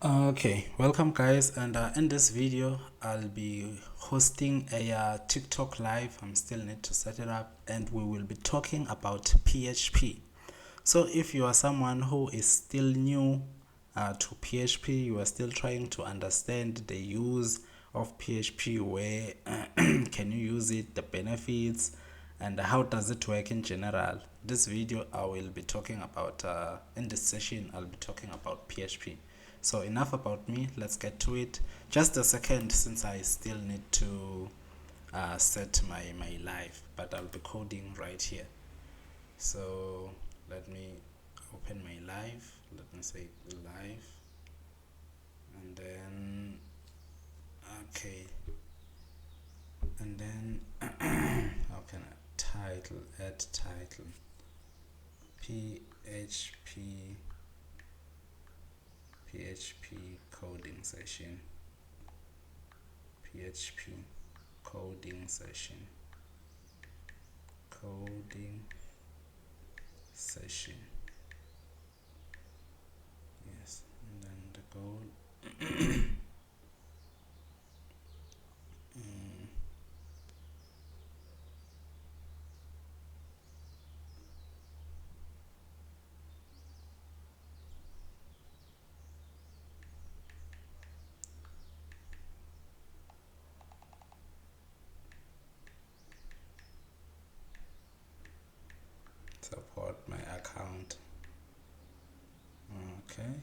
Okay, welcome guys, and in this video I'll be hosting a TikTok live. I'm still need to set it up, and we will be talking about PHP. So if you are someone who is still new to PHP, you are still trying to understand the use of PHP, where can you use it, the benefits, and how does it work in general. This video I will be talking about, in this session I'll be talking about PHP. So enough about me, let's get to it. Just a second, since I still need to set my live, but I'll be coding right here. So let me open my live, let me say live, and then okay, and then how can I title, add title, PHP coding session, PHP coding session, yes, and then the goal. Support my account. Okay,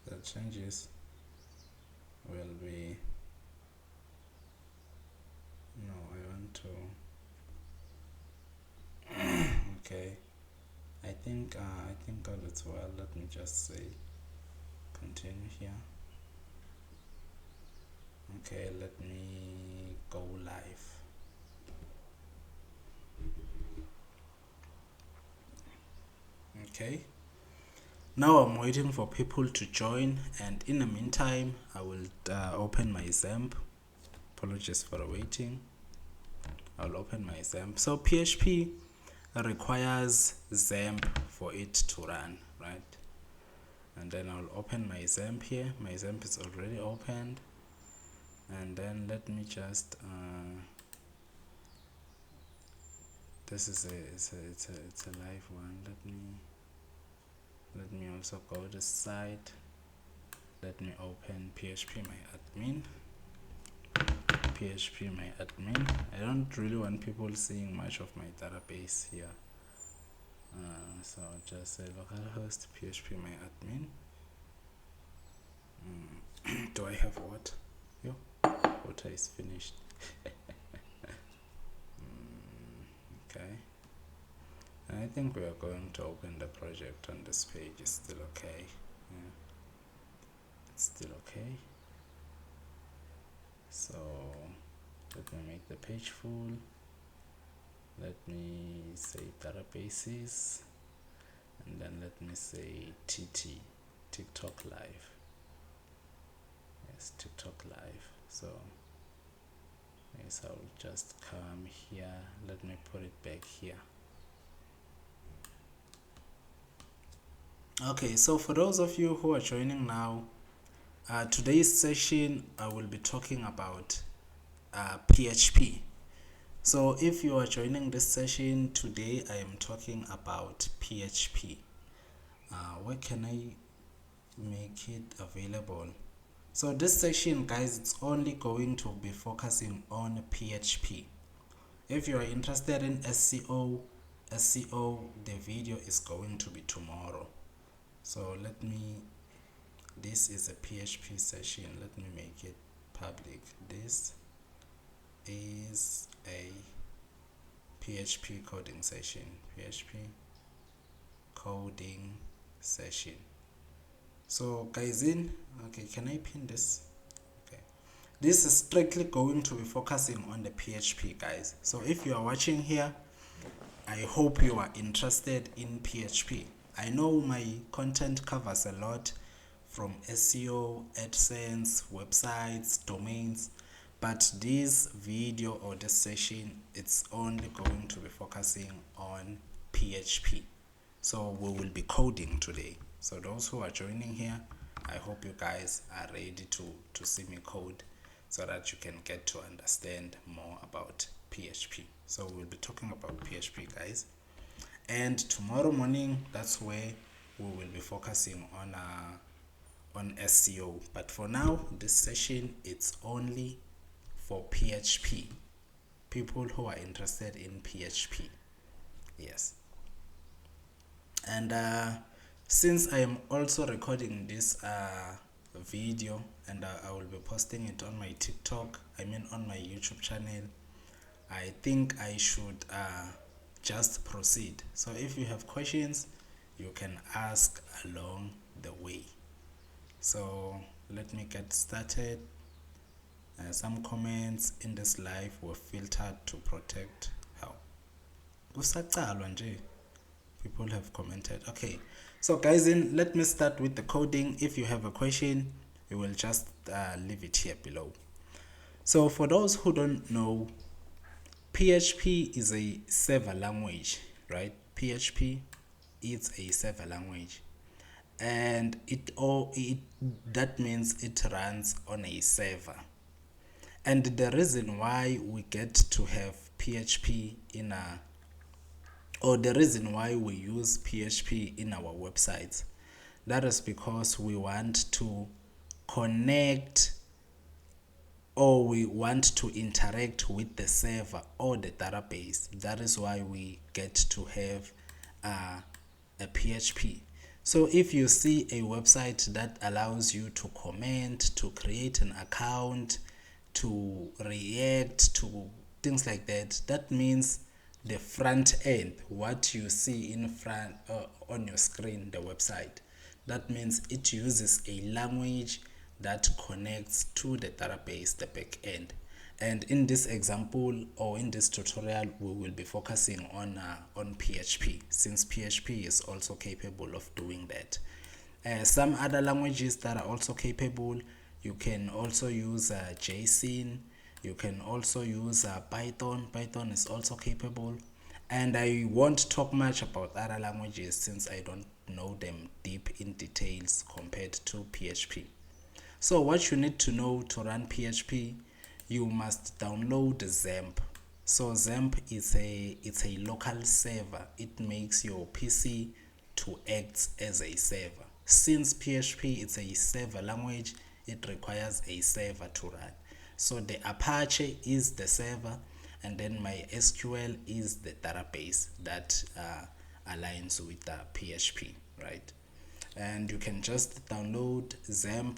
the changes will be, no, I want to okay, I think all is well. Let me just say continue here. Okay, let me go live. Okay, now I'm waiting for people to join, and in the meantime I will open my XAMPP. Apologies for waiting. I'll open my XAMPP. So PHP requires XAMPP for it to run, right? And then I'll open my XAMPP here. My XAMPP is already opened, and then let me just this is it's a live one. Let me also go to the site. Let me open PHP my admin. PHP my admin. I don't really want people seeing much of my database here, so I'll just say localhost PHP my admin. Do I have what? Yo, water is finished. Okay, I think we are going to open the project on this page. It's still okay. Yeah, it's still okay. So let me make the page full. Let me say databases, and then let me say TikTok live. Yes, TikTok live. So yes, I'll just come here. Let me put it back here. Okay, so for those of you who are joining now, today's session I will be talking about PHP. So if you are joining this session today, I am talking about PHP. Where can I make it available? So this section, guys, it's only going to be focusing on PHP. If you are interested in SEO, the video is going to be tomorrow. So this is a PHP session. Let me make it public. This is a PHP coding session. PHP coding session. So guys, okay, can I pin this? Okay, this is strictly going to be focusing on the PHP, guys. So if you are watching here, I hope you are interested in PHP. I know my content covers a lot, from SEO, AdSense, websites, domains, but this video or this session, it's only going to be focusing on PHP. So we will be coding today. So those who are joining here, I hope you guys are ready to see me code so that you can get to understand more about PHP. So we'll be talking about PHP, guys. And tomorrow morning, that's where we will be focusing on SEO. But for now, this session, it's only for PHP. People who are interested in PHP. Yes. And since I am also recording this video, and I will be posting it on my TikTok, on my YouTube channel, I think I should just proceed. So if you have questions, you can ask along the way. So let me get started. Some comments in this live were filtered to protect how. People have commented. Okay, so guys, let me start with the coding. If you have a question, you will just leave it here below. So for those who don't know, PHP is a server language, right? PHP is a server language, and that means it runs on a server. And the reason why we get to have PHP or the reason why we use PHP in our websites, that is because we want to connect, or we want to interact with the server or the database. That is why we get to have a PHP. So if you see a website that allows you to comment, to create an account, to react, to things like that, that means the front end, what you see in front on your screen, the website, that means it uses a language that connects to the database, the back end. And in this example, or in this tutorial, we will be focusing on PHP, since PHP is also capable of doing that. Some other languages that are also capable, you can also use JSON. You can also use Python. Python is also capable. And I won't talk much about other languages since I don't know them deep in details compared to PHP. So what you need to know to run PHP, you must download XAMPP. So XAMPP is a local server. It makes your PC to act as a server. Since PHP is a server language, it requires a server to run. So the Apache is the server, and then my SQL is the database that aligns with the PHP, right? And you can just download XAMPP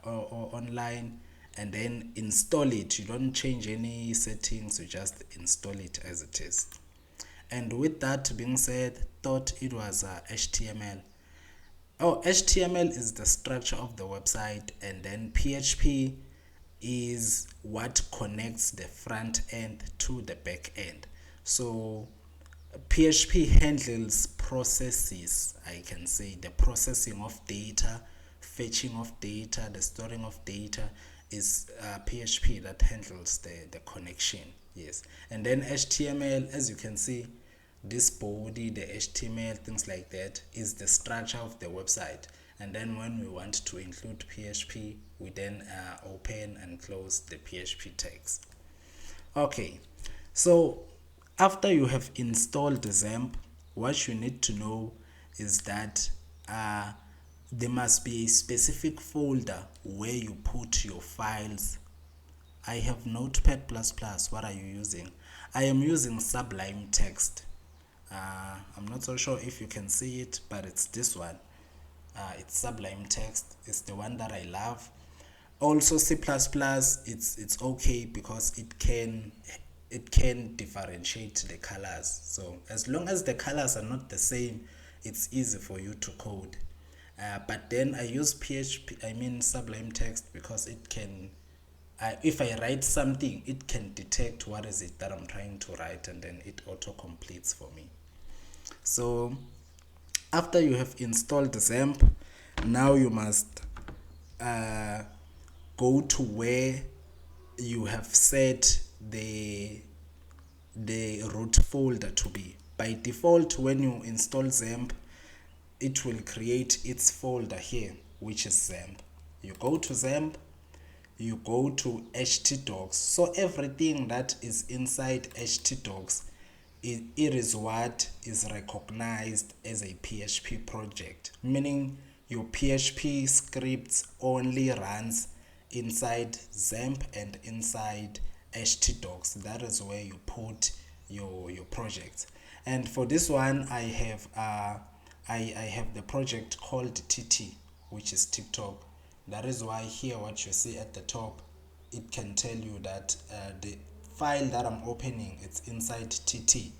or online and then install it. You don't change any settings, you just install it as it is. And with that being said, thought it was HTML. HTML is the structure of the website, and then PHP is what connects the front end to the back end. So PHP handles processes, I can say, the processing of data, fetching of data, the storing of data is PHP that handles the connection. Yes. And then HTML, as you can see, this body, the HTML, things like that, is the structure of the website. And then when we want to include PHP, we then open and close the PHP tags. Okay, so after you have installed XAMPP, what you need to know is that there must be a specific folder where you put your files. I have Notepad++. What are you using? I am using Sublime Text. I'm not so sure if you can see it, but it's this one. It's Sublime Text. It's the one that I love. Also C++, it's okay because it can differentiate the colors. So as long as the colors are not the same, it's easy for you to code. But then I use Sublime Text because it can, if I write something, it can detect what is it that I'm trying to write, and then it auto completes for me. So after you have installed the XAMPP, now you must go to where you have set the root folder to be. By default, when you install XAMPP, it will create its folder here, which is XAMPP. You go to XAMPP, you go to htdocs. So everything that is inside htdocs, it is what is recognized as a PHP project, meaning your PHP scripts only runs inside XAMPP and inside htdocs. That is where you put your projects. And for this one, I have I have the project called TT, which is TikTok. That is why here what you see at the top, it can tell you that the file that I'm opening, it's inside TT.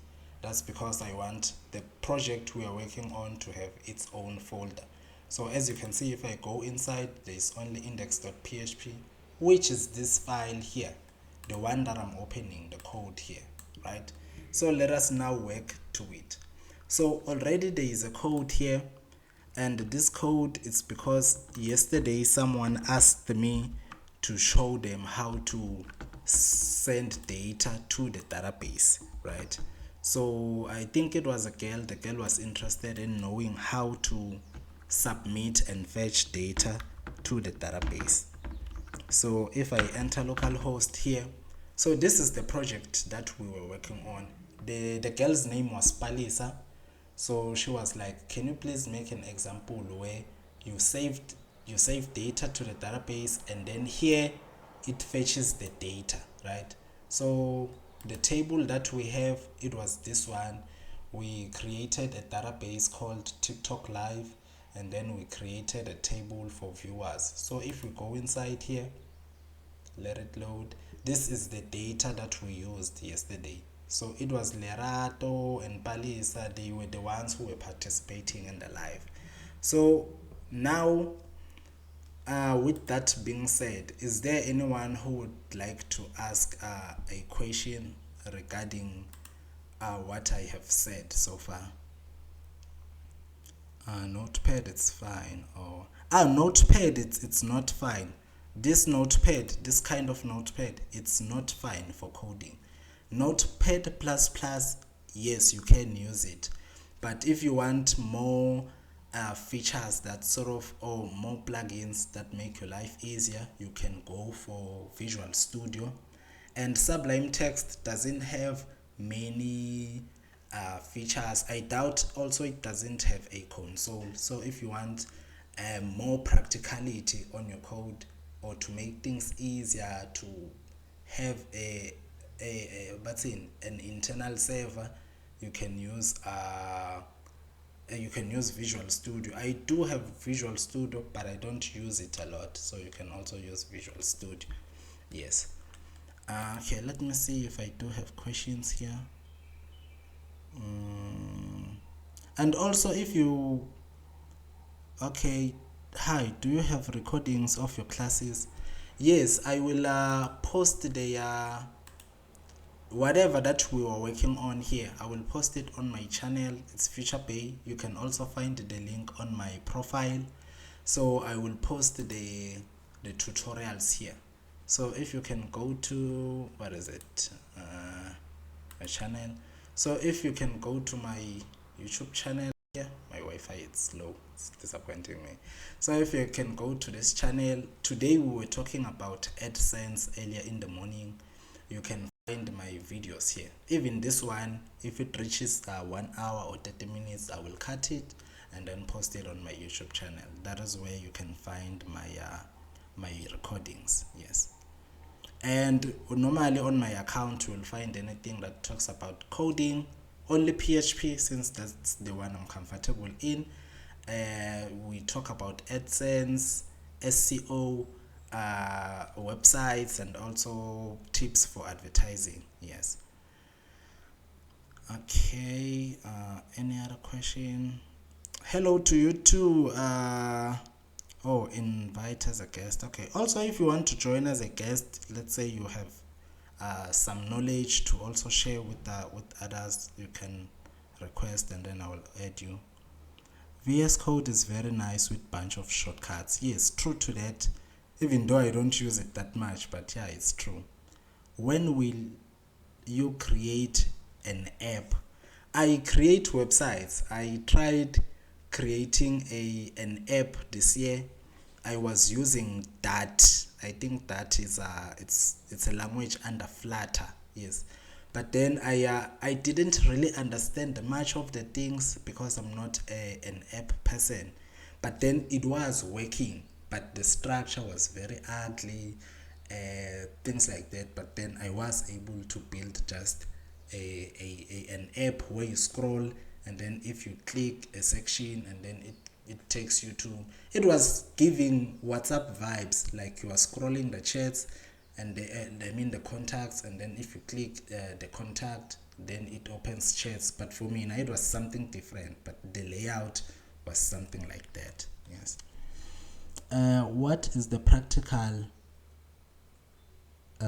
That's because I want the project we are working on to have its own folder. So as you can see, if I go inside, there's only index.php, which is this file here, the one that I'm opening, the code here, right? So let us now work to it. So already there is a code here, and this code is because yesterday someone asked me to show them how to send data to the database, right? So I think it was a girl. The girl was interested in knowing how to submit and fetch data to the database. So if I enter localhost here, so this is the project that we were working on. The girl's name was Palisa. So she was like, can you please make an example where you save data to the database, and then here it fetches the data, right? So the table that we have, it was this one. We created a database called TikTok Live, and then we created a table for viewers. So if we go inside here, let it load. This is the data that we used yesterday. So it was Lerato and Palisa, they were the ones who were participating in the live. So now, with that being said, is there anyone who would like to ask a question regarding what I have said so far? Notepad, it's fine. Or Notepad, it's not fine. This notepad, this kind of notepad, it's not fine for coding. Notepad++, yes, you can use it, but if you want more features that sort of, or more plugins that make your life easier, you can go for Visual Studio. And Sublime Text doesn't have many features. I doubt also it doesn't have a console. So if you want more practicality on your code, or to make things easier, to have an internal server, you can use Visual Studio. I do have Visual Studio, but I don't use it a lot, so you can also use Visual Studio. Yes. Okay, let me see if I do have questions here. And also, if you, okay, hi, do you have recordings of your classes? Yes, I will post the whatever that we were working on here. I will post it on my channel. It's Future Bay. You can also find the link on my profile. So I will post the tutorials here. So if you can go to, what is it, my channel. So if you can go to my YouTube channel here, my Wi-Fi is slow, it's disappointing me. So if you can go to this channel, today we were talking about AdSense earlier in the morning. You can find my videos here. Even this one, if it reaches 1 hour or 30 minutes, I will cut it and then post it on my YouTube channel. That is where you can find my my recordings. Yes. And normally on my account you will find anything that talks about coding, only PHP, since that's the one I'm comfortable in. We talk about AdSense, SEO, websites, and also tips for advertising. Yes. Okay, any other question? Hello to you too. Oh, invite as a guest. Okay, also if you want to join as a guest, let's say you have some knowledge to also share with others, you can request and then I will add you. VS Code is very nice with bunch of shortcuts. Yes, true to that, even though I don't use it that much, but yeah, it's true. When will you create an app? I create websites. I tried creating an app this year. I was using Dart. I think Dart is it's a language under Flutter. Yes, but then I didn't really understand much of the things because I'm not an app person. But then it was working, but the structure was very ugly, things like that. But then I was able to build just an app where you scroll, and then if you click a section, and then it takes you to, it was giving WhatsApp vibes, like you are scrolling the chats and the contacts, and then if you click the contact, then it opens chats. But for me now it was something different, but the layout was something like that. Yes. What is the practical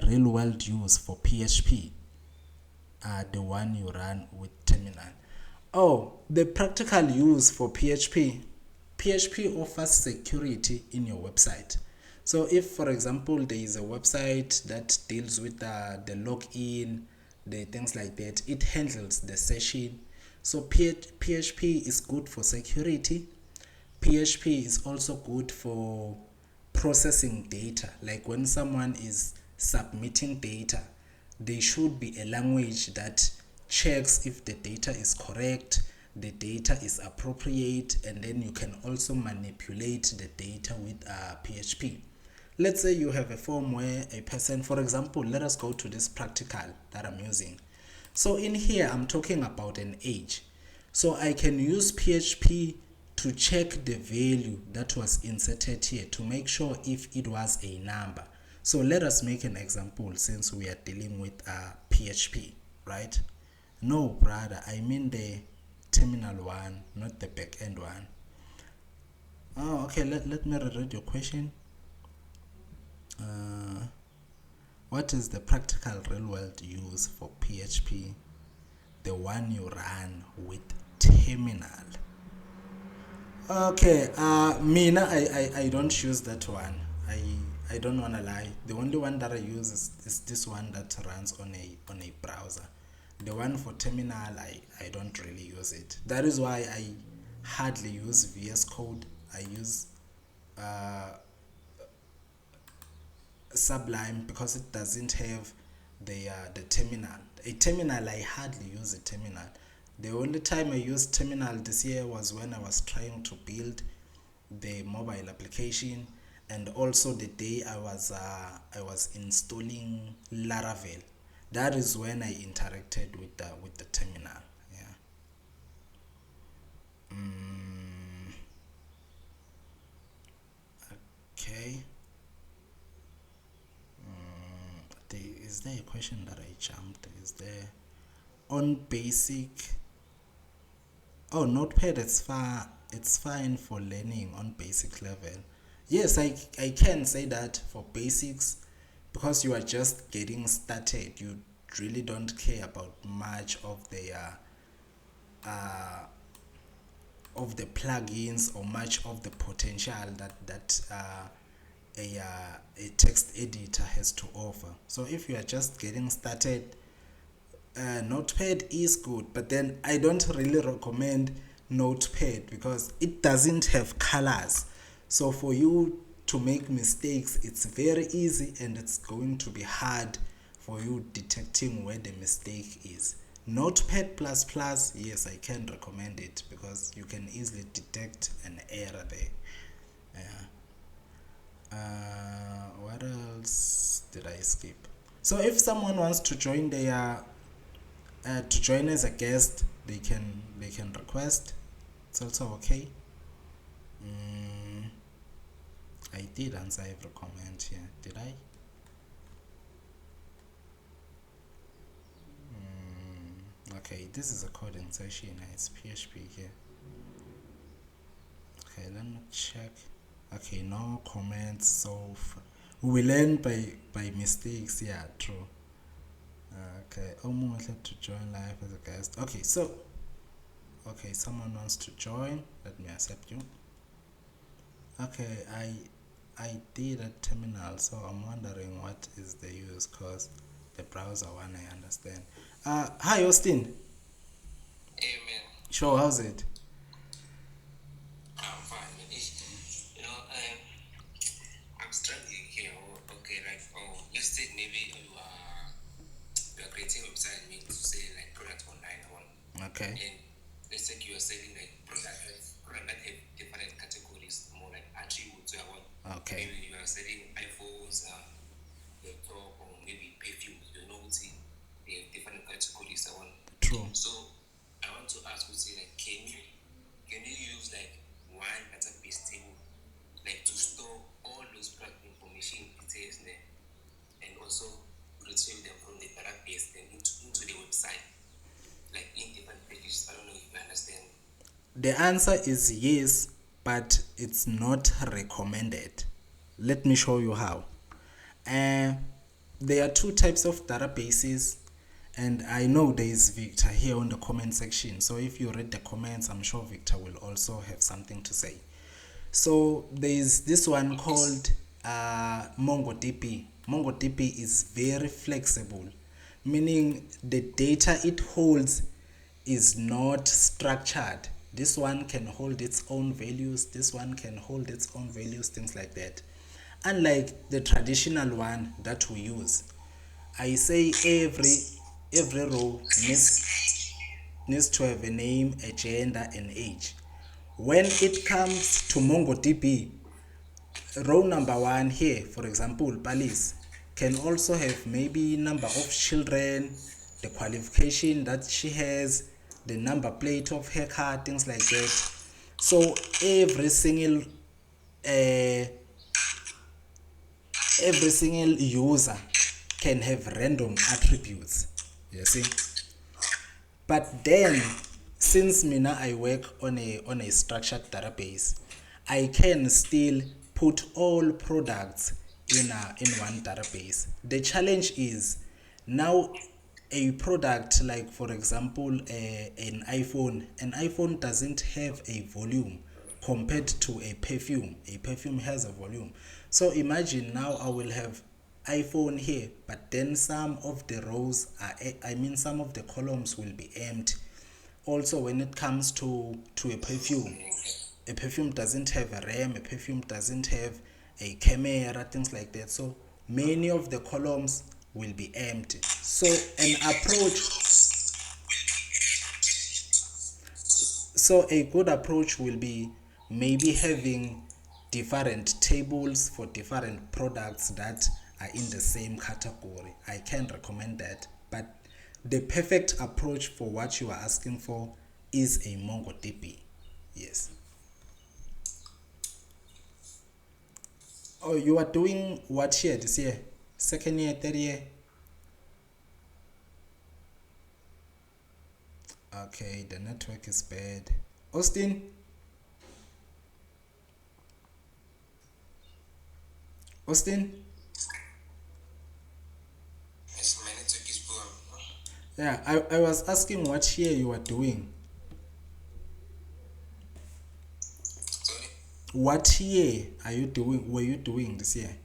real world use for PHP? The one you run with terminal. Oh, the practical use for PHP. PHP offers security in your website. So if, for example, there is a website that deals with the login, the things like that, it handles the session. So PHP is good for security. PHP is also good for processing data. Like when someone is submitting data, there should be a language that checks if the data is correct, the data is appropriate, and then you can also manipulate the data with PHP. Let's say you have a form where a person, for example, let us go to this practical that I'm using. So in here, I'm talking about an age. So I can use PHP to check the value that was inserted here to make sure if it was a number. So let us make an example since we are dealing with PHP, right? No, brother, I mean the terminal one, not the backend one. Oh, okay, let me reread your question. What is the practical real world use for PHP? The one you run with terminal. Okay, Mina, I don't use that one. I don't wanna lie. The only one that I use is this one that runs on a browser. The one for terminal, I don't really use it. That is why I hardly use VS Code. I use Sublime because it doesn't have the terminal. A terminal, I hardly use a terminal. The only time I used terminal this year was when I was trying to build the mobile application, and also the day I was installing Laravel. That is when I interacted with the terminal. Yeah. Okay. Is there a question that I jumped? Is there on basic? Oh, Notepad. It's fine for learning on basic level. Yes, I can say that for basics, because you are just getting started. You really don't care about much of the plugins or much of the potential a text editor has to offer. So if you are just getting started, Notepad is good, but then I don't really recommend Notepad because it doesn't have colors. So for you to make mistakes, it's very easy, and it's going to be hard for you detecting where the mistake is. Notepad++, yes, I can recommend it because you can easily detect an error there. Yeah. What else did I skip? So if someone wants to join to join as a guest, they can request. It's also okay. I did answer every comment here, did I? Okay, this is a coding session. It's PHP here. Okay, let me check. Okay, no comments. So we learn by mistakes. Yeah, true. Okay, almost had to join live as a guest. Okay, so someone wants to join. Let me accept you. Okay, I did a terminal, so I'm wondering what is the use, cause the browser one I understand. Hi Austin. Sure, how's it? I'm fine. You know, I'm struggling here. Oh, okay, like, let's take maybe you are creating a website maybe to sell like product online or Okay. and let's say you are selling like product that have different categories, more like attributes. So I want Okay. maybe you are selling iPhones, laptop, or maybe perfumes. You know, see, they have different categories. I want. True. So I want to ask you, say, like, can you use like one database table, like to store all those product information details there, and also retrieve them from the database and into the website, like in different pages. I don't know if you understand. The answer is yes, but it's not recommended. Let me show you how. Uh, there are two types of databases, and I know there is Victor here on the comment section. So if you read the comments, I'm sure Victor will also have something to say. So there is this one Okay. called MongoDB. MongoDB is very flexible, meaning the data it holds is not structured. This one can hold its own values, this one can hold its own values, things like that. Unlike the traditional one that we use, I say every row needs to have a name, a gender, and age. When it comes to MongoDB, row number one here, for example, Palis, can also have maybe number of children, the qualification that she has, the number plate of her car, things like that. So uh, every single user can have random attributes. You see? But then, since mina I work on a structured database, I can still put all products in one database. The challenge is now a product like, for example, an iPhone doesn't have a volume compared to a perfume. A perfume has a volume. So imagine now I will have iPhone here, but then some of the rows are, I mean, some of the columns will be empty. Also, when it comes to a perfume doesn't have a RAM, a perfume doesn't have a camera, things like that. So many of the columns will be empty. So an approach So a good approach will be maybe having different tables for different products that are in the same category. I can recommend that, but the perfect approach for what you are asking for is a MongoDB. Yes. Oh, you are doing what year this year? Second year, third year? Okay, the network is bad. Austin? Austin? Yes, my network is poor. Yeah, I was asking what year you are doing. Sorry. What year were you doing this year?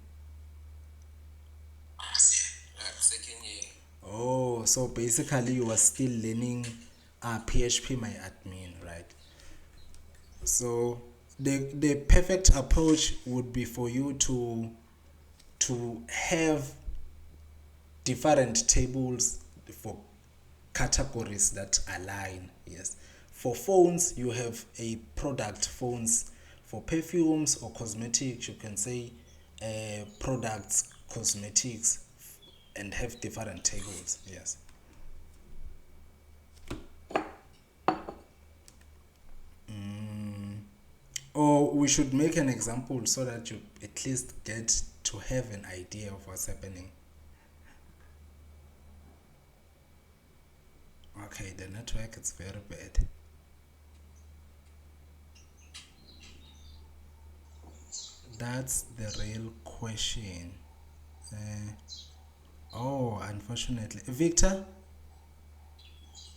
Second year. Oh, so basically you were still learning PHP my admin, right? So the perfect approach would be for you to have different tables for categories that align. Yes. For phones, you have a product phones. For perfumes or cosmetics, you can say products, cosmetics, and have different tables. Yes. Or we should make an example so that you at least get to have an idea of what's happening. Okay, the network is very bad. That's the real question. Uh, oh, unfortunately. Victor,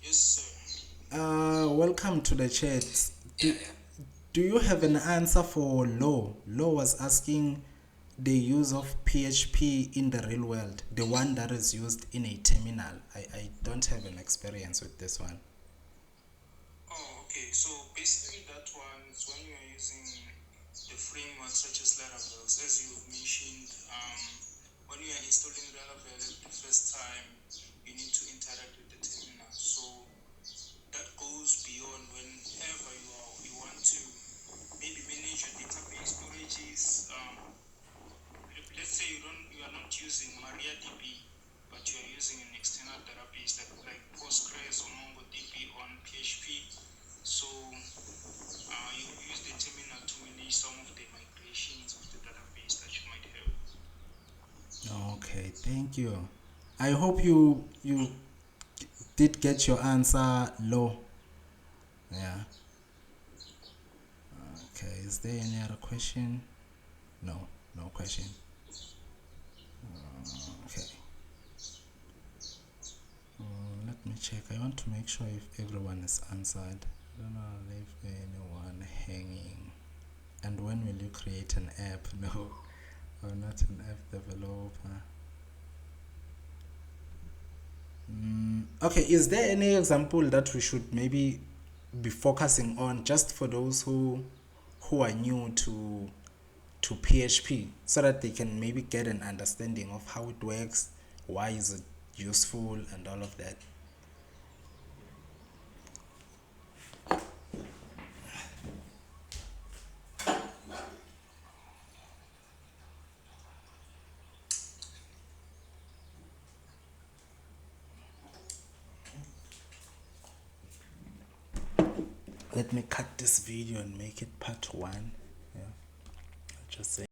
Yes, sir. welcome to the chat. Yeah, Do, yeah. do you have an answer for Law? Law was asking the use of PHP in the real world, the one that is used in a terminal. I don't have an experience with this one. Oh, Okay, so basically that one is when you are using the framework such as Laravel, as you've mentioned, when you are installing Laravel the first time, you need to interact with the terminal. So that goes beyond whenever you want to maybe manage your database storages. Let's say you are not using MariaDB, but you are using an external database like Postgres or MongoDB on PHP. So you use the terminal to manage some of the migrations of the database that you might have. Okay, thank you. I hope you did get your answer low. Yeah. Okay, is there any other question? No, no question. Okay. Let me check. I want to make sure if everyone is answered. I don't want to leave anyone hanging. And when will you create an app? No, I'm not an app developer. Okay, is there any example that we should maybe be focusing on just for those who are new to PHP so that they can maybe get an understanding of how it works, why is it useful, and all of that? Let me cut this video and make it part one. Yeah, I'll just say